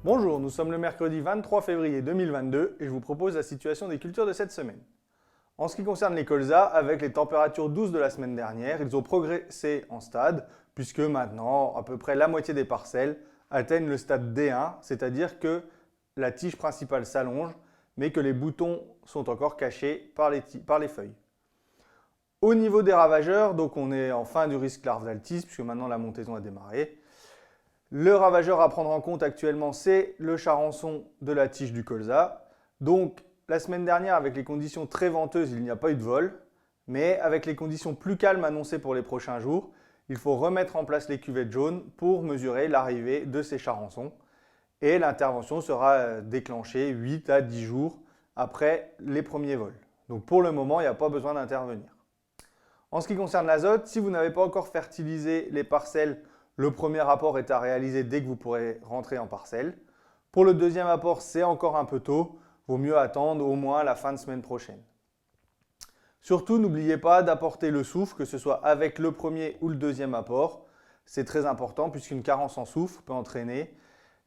Bonjour, nous sommes le mercredi 23 février 2022 et je vous propose la situation des cultures de cette semaine. En ce qui concerne les colzas, avec les températures douces de la semaine dernière, ils ont progressé en stade puisque maintenant à peu près la moitié des parcelles atteignent le stade D1, c'est-à-dire que la tige principale s'allonge mais que les boutons sont encore cachés par les feuilles. Au niveau des ravageurs, donc on est en fin du risque larvaltis puisque maintenant la montaison a démarré. Le ravageur à prendre en compte actuellement, c'est le charançon de la tige du colza. Donc, la semaine dernière, avec les conditions très venteuses, il n'y a pas eu de vol. Mais avec les conditions plus calmes annoncées pour les prochains jours, il faut remettre en place les cuvettes jaunes pour mesurer l'arrivée de ces charançons. Et l'intervention sera déclenchée 8 à 10 jours après les premiers vols. Donc pour le moment, il n'y a pas besoin d'intervenir. En ce qui concerne l'azote, si vous n'avez pas encore fertilisé les parcelles, le premier apport est à réaliser dès que vous pourrez rentrer en parcelle. Pour le deuxième apport, c'est encore un peu tôt. Vaut mieux attendre au moins la fin de semaine prochaine. Surtout, n'oubliez pas d'apporter le soufre, que ce soit avec le premier ou le deuxième apport. C'est très important puisqu'une carence en soufre peut entraîner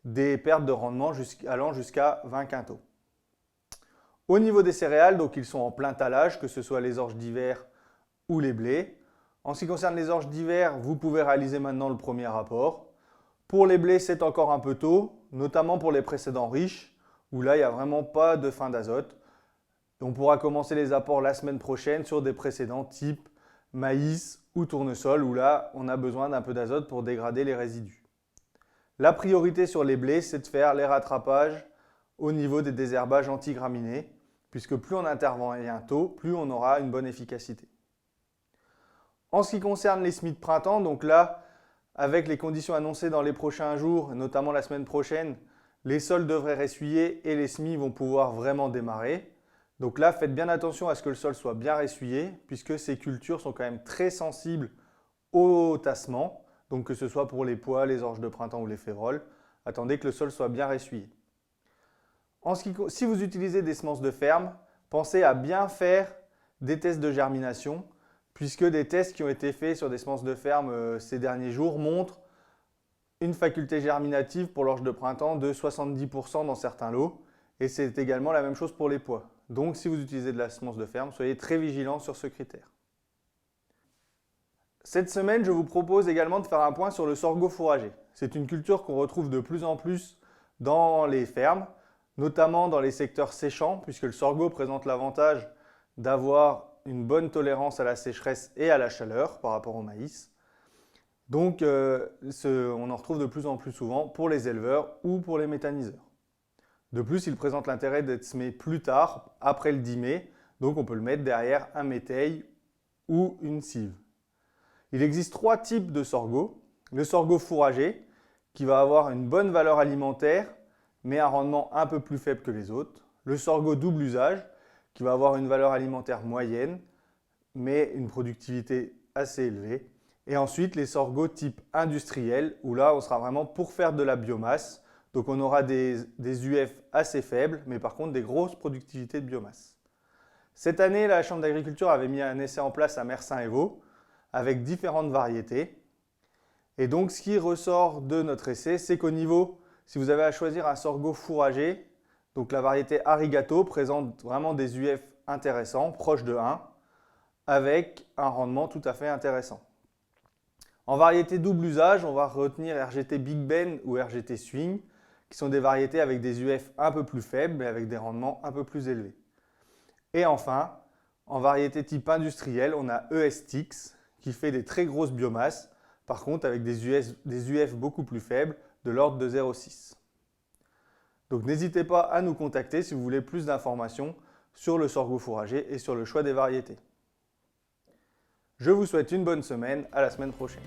des pertes de rendement allant jusqu'à 20 quintaux. Au niveau des céréales, donc ils sont en plein talage, que ce soit les orges d'hiver ou les blés. En ce qui concerne les orges d'hiver, vous pouvez réaliser maintenant le premier apport. Pour les blés, c'est encore un peu tôt, notamment pour les précédents riches, où là, il n'y a vraiment pas de fin d'azote. On pourra commencer les apports la semaine prochaine sur des précédents type maïs ou tournesol, où là, on a besoin d'un peu d'azote pour dégrader les résidus. La priorité sur les blés, c'est de faire les rattrapages au niveau des désherbages antigraminés, puisque plus on intervient tôt, plus on aura une bonne efficacité. En ce qui concerne les semis de printemps, donc là, avec les conditions annoncées dans les prochains jours, notamment la semaine prochaine, les sols devraient ressuyer et les semis vont pouvoir vraiment démarrer. Donc là, faites bien attention à ce que le sol soit bien ressuyé, puisque ces cultures sont quand même très sensibles au tassement, donc que ce soit pour les pois, les orges de printemps ou les féroles. Attendez que le sol soit bien ressuyé. Si vous utilisez des semences de ferme, pensez à bien faire des tests de germination, puisque des tests qui ont été faits sur des semences de ferme ces derniers jours montrent une faculté germinative pour l'orge de printemps de 70% dans certains lots, et c'est également la même chose pour les pois. Donc si vous utilisez de la semence de ferme, soyez très vigilants sur ce critère. Cette semaine, je vous propose également de faire un point sur le sorgho fourragé. C'est une culture qu'on retrouve de plus en plus dans les fermes, notamment dans les secteurs séchants, puisque le sorgho présente l'avantage d'avoir une bonne tolérance à la sécheresse et à la chaleur par rapport au maïs. Donc, on en retrouve de plus en plus souvent pour les éleveurs ou pour les méthaniseurs. De plus, il présente l'intérêt d'être semé plus tard, après le 10 mai, donc on peut le mettre derrière un métail ou une cive. Il existe 3 types de sorgho. Le sorgho fourragé, qui va avoir une bonne valeur alimentaire, mais un rendement un peu plus faible que les autres. Le sorgho double usage, qui va avoir une valeur alimentaire moyenne, mais une productivité assez élevée. Et ensuite, les sorghos type industriel, où là, on sera vraiment pour faire de la biomasse. Donc, on aura des UF assez faibles, mais par contre, des grosses productivités de biomasse. Cette année, la Chambre d'agriculture avait mis un essai en place à Mersin-et-Vaud, avec différentes variétés. Et donc, ce qui ressort de notre essai, c'est qu'au niveau, si vous avez à choisir un sorgho fourragé, donc la variété Arigato présente vraiment des UF intéressants, proches de 1, avec un rendement tout à fait intéressant. En variété double usage, on va retenir RGT Big Ben ou RGT Swing, qui sont des variétés avec des UF un peu plus faibles, mais avec des rendements un peu plus élevés. Et enfin, en variété type industriel, on a ESTX, qui fait des très grosses biomasses, par contre avec des UF beaucoup plus faibles, de l'ordre de 0,6. Donc n'hésitez pas à nous contacter si vous voulez plus d'informations sur le sorgho fourragé et sur le choix des variétés. Je vous souhaite une bonne semaine, à la semaine prochaine.